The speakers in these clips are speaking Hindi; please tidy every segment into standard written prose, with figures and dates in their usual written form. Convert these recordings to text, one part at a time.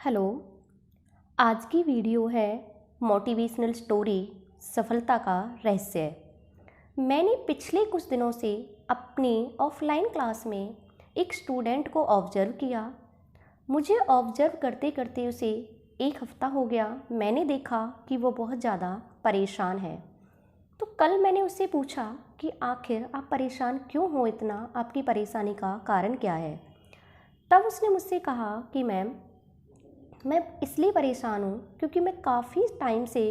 हेलो। आज की वीडियो है मोटिवेशनल स्टोरी सफलता का रहस्य। मैंने पिछले कुछ दिनों से अपनी ऑफलाइन क्लास में एक स्टूडेंट को ऑब्जर्व किया। मुझे ऑब्जर्व करते करते उसे एक हफ्ता हो गया। मैंने देखा कि वो बहुत ज़्यादा परेशान है। तो कल मैंने उससे पूछा कि आखिर आप परेशान क्यों हो, इतना आपकी परेशानी का कारण क्या है। तब उसने मुझसे कहा कि मैम, मैं इसलिए परेशान हूँ क्योंकि मैं काफ़ी टाइम से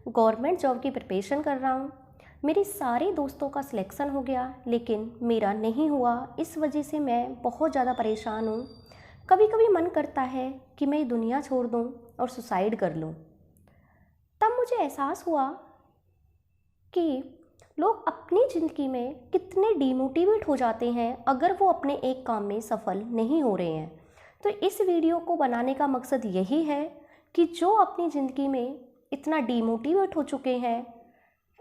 गवर्नमेंट जॉब की प्रिपरेशन कर रहा हूँ। मेरे सारे दोस्तों का सिलेक्शन हो गया लेकिन मेरा नहीं हुआ। इस वजह से मैं बहुत ज़्यादा परेशान हूँ। कभी कभी मन करता है कि मैं ये दुनिया छोड़ दूँ और सुसाइड कर लूँ। तब मुझे एहसास हुआ कि लोग अपनी ज़िंदगी में कितने डिमोटिवेट हो जाते हैं अगर वो अपने एक काम में सफल नहीं हो रहे हैं। तो इस वीडियो को बनाने का मकसद यही है कि जो अपनी ज़िंदगी में इतना डिमोटिवेट हो चुके हैं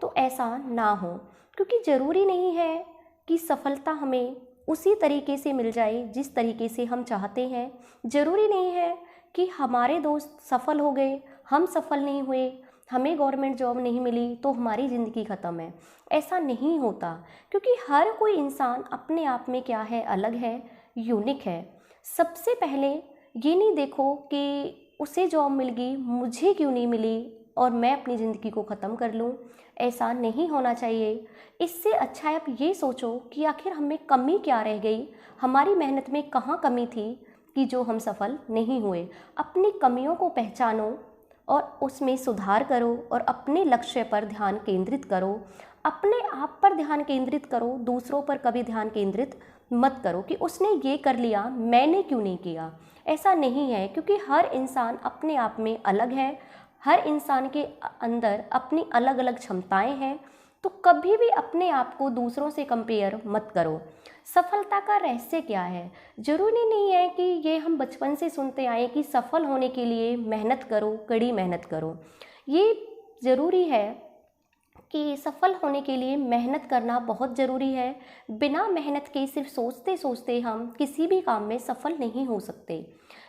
तो ऐसा ना हो, क्योंकि ज़रूरी नहीं है कि सफलता हमें उसी तरीके से मिल जाए जिस तरीके से हम चाहते हैं। ज़रूरी नहीं है कि हमारे दोस्त सफल हो गए, हम सफल नहीं हुए, हमें गवर्नमेंट जॉब नहीं मिली तो हमारी ज़िंदगी ख़त्म है। ऐसा नहीं होता, क्योंकि हर कोई इंसान अपने आप में क्या है, अलग है, यूनिक है। सबसे पहले ये नहीं देखो कि उसे जॉब मिल गई, मुझे क्यों नहीं मिली और मैं अपनी ज़िंदगी को ख़त्म कर लूँ। ऐसा नहीं होना चाहिए। इससे अच्छा है आप ये सोचो कि आखिर हमें कमी क्या रह गई, हमारी मेहनत में कहाँ कमी थी कि जो हम सफल नहीं हुए। अपनी कमियों को पहचानो और उसमें सुधार करो और अपने लक्ष्य पर ध्यान केंद्रित करो। अपने आप पर ध्यान केंद्रित करो, दूसरों पर कभी ध्यान केंद्रित मत करो कि उसने ये कर लिया, मैंने क्यों नहीं किया। ऐसा नहीं है, क्योंकि हर इंसान अपने आप में अलग है। हर इंसान के अंदर अपनी अलग अलग क्षमताएं हैं। तो कभी भी अपने आप को दूसरों से कंपेयर मत करो। सफलता का रहस्य क्या है? ज़रूरी नहीं है कि ये हम बचपन से सुनते आए कि सफल होने के लिए मेहनत करो, कड़ी मेहनत करो। ये ज़रूरी है कि सफल होने के लिए मेहनत करना बहुत ज़रूरी है। बिना मेहनत के सिर्फ सोचते सोचते हम किसी भी काम में सफल नहीं हो सकते।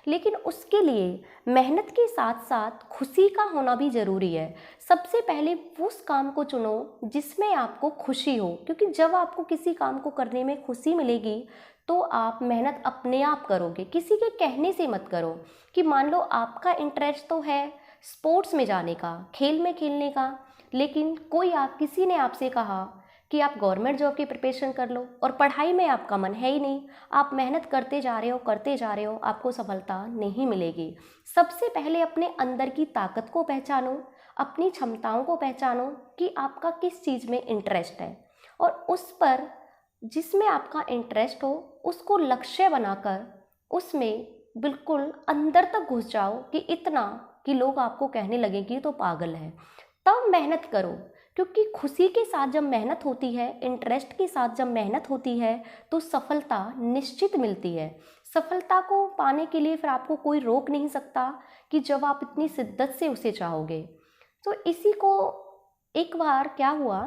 लेकिन उसके लिए मेहनत के साथ साथ खुशी का होना भी ज़रूरी है। सबसे पहले उस काम को चुनो जिसमें आपको खुशी हो, क्योंकि जब आपको किसी काम को करने में खुशी मिलेगी तो आप मेहनत अपने आप करोगे, किसी के कहने से मत करो। कि मान लो आपका इंटरेस्ट तो है स्पोर्ट्स में जाने का, खेल में खेलने का, लेकिन किसी ने आपसे कहा कि आप गवर्नमेंट जॉब की प्रिपरेशन कर लो और पढ़ाई में आपका मन है ही नहीं, आप मेहनत करते जा रहे हो, आपको सफलता नहीं मिलेगी। सबसे पहले अपने अंदर की ताकत को पहचानो, अपनी क्षमताओं को पहचानो कि आपका किस चीज़ में इंटरेस्ट है और उस पर जिसमें आपका इंटरेस्ट हो उसको लक्ष्य बनाकर उसमें बिल्कुल अंदर तक घुस जाओ कि इतना कि लोग आपको कहने लगे कि ये तो पागल है। तब मेहनत करो, क्योंकि खुशी के साथ जब मेहनत होती है, इंटरेस्ट के साथ जब मेहनत होती है तो सफलता निश्चित मिलती है। सफलता को पाने के लिए फिर आपको कोई रोक नहीं सकता कि जब आप इतनी शिद्दत से उसे चाहोगे। तो इसी को एक बार क्या हुआ,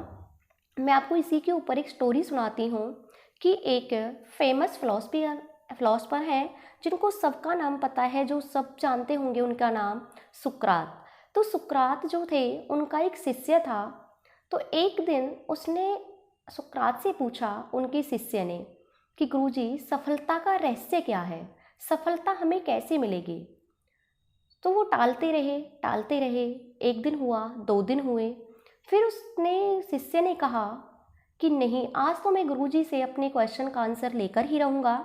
मैं आपको इसी के ऊपर एक स्टोरी सुनाती हूँ कि एक फेमस फिलोसफर हैं जिनको सबका नाम पता है, जो सब जानते होंगे, उनका नाम सुकरात। तो सुकरात जो थे उनका एक शिष्य था। तो एक दिन उसने सुकरात से पूछा, उनके शिष्य ने, कि गुरुजी सफलता का रहस्य क्या है, सफलता हमें कैसे मिलेगी। तो वो टालते रहे। एक दिन हुआ, 2 दिन हुए, फिर उसने शिष्य ने कहा कि नहीं, आज तो मैं गुरुजी से अपने क्वेश्चन का आंसर लेकर ही रहूँगा।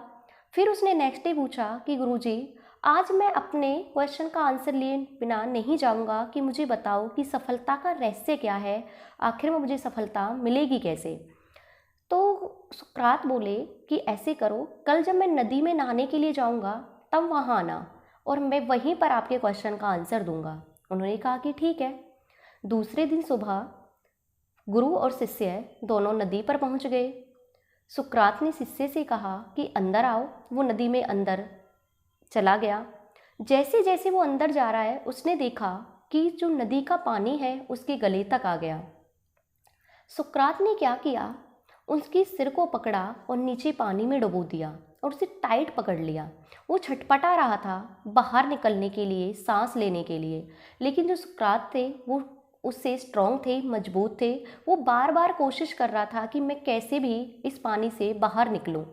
फिर उसने नेक्स्ट डे पूछा कि गुरुजी आज मैं अपने क्वेश्चन का आंसर लिए बिना नहीं जाऊँगा, कि मुझे बताओ कि सफलता का रहस्य क्या है, आखिर में मुझे सफलता मिलेगी कैसे। तो सुकरात बोले कि ऐसे करो, कल जब मैं नदी में नहाने के लिए जाऊँगा तब वहाँ आना और मैं वहीं पर आपके क्वेश्चन का आंसर दूंगा। उन्होंने कहा कि ठीक है। दूसरे दिन सुबह गुरु और शिष्य दोनों नदी पर पहुंच गए। सुकरात ने शिष्य से कहा कि अंदर आओ। वो नदी में अंदर चला गया। जैसे जैसे वो अंदर जा रहा है उसने देखा कि जो नदी का पानी है उसके गले तक आ गया। सुकरात ने क्या किया, उसकी सिर को पकड़ा और नीचे पानी में डुबो दिया और उसे टाइट पकड़ लिया। वो छटपटा रहा था बाहर निकलने के लिए, सांस लेने के लिए, लेकिन जो सुकरात थे वो उससे स्ट्रॉन्ग थे, मजबूत थे। वो बार बार कोशिश कर रहा था कि मैं कैसे भी इस पानी से बाहर निकलूं।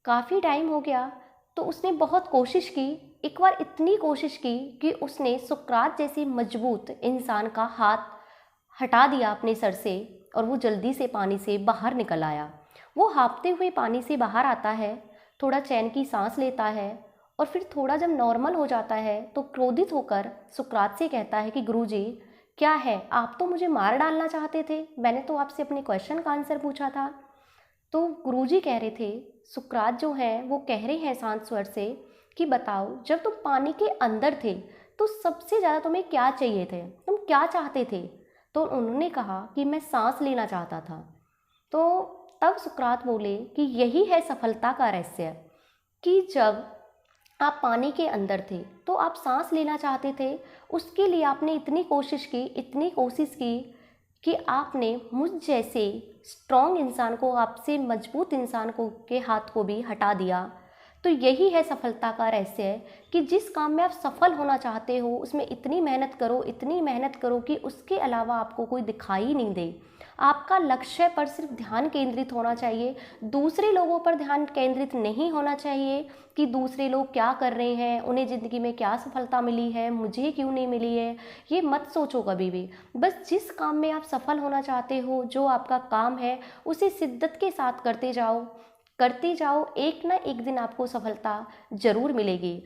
काफ़ी टाइम हो गया तो उसने बहुत कोशिश की। एक बार इतनी कोशिश की कि उसने सुकरात जैसे मजबूत इंसान का हाथ हटा दिया अपने सर से और वो जल्दी से पानी से बाहर निकल आया। वो हाँफते हुए पानी से बाहर आता है, थोड़ा चैन की सांस लेता है और फिर थोड़ा जब नॉर्मल हो जाता है तो क्रोधित होकर सुकरात से कहता है कि गुरुजी क्या है, आप तो मुझे मार डालना चाहते थे, मैंने तो आपसे अपने क्वेश्चन का आंसर पूछा था। तो गुरुजी कह रहे थे, सुकरात जो है वो कह रहे हैं शांत स्वर से कि बताओ जब तुम पानी के अंदर थे तो सबसे ज़्यादा तुम्हें क्या चाहिए थे, तुम क्या चाहते थे? तो उन्होंने कहा कि मैं सांस लेना चाहता था। तो तब सुकरात बोले कि यही है सफलता का रहस्य, कि जब आप पानी के अंदर थे तो आप सांस लेना चाहते थे, उसके लिए आपने इतनी कोशिश की, इतनी कोशिश की कि आपने मुझ जैसे स्ट्रॉन्ग इंसान को, आपसे मजबूत इंसान को के हाथ को भी हटा दिया। तो यही है सफलता का रहस्य, कि जिस काम में आप सफल होना चाहते हो उसमें इतनी मेहनत करो, इतनी मेहनत करो कि उसके अलावा आपको कोई दिखाई नहीं दे। आपका लक्ष्य पर सिर्फ ध्यान केंद्रित होना चाहिए, दूसरे लोगों पर ध्यान केंद्रित नहीं होना चाहिए कि दूसरे लोग क्या कर रहे हैं, उन्हें ज़िंदगी में क्या सफलता मिली है, मुझे क्यों नहीं मिली है। ये मत सोचो कभी भी। बस जिस काम में आप सफल होना चाहते हो, जो आपका काम है, उसे शिद्दत के साथ करते जाओ, करते जाओ। एक ना एक दिन आपको सफलता ज़रूर मिलेगी।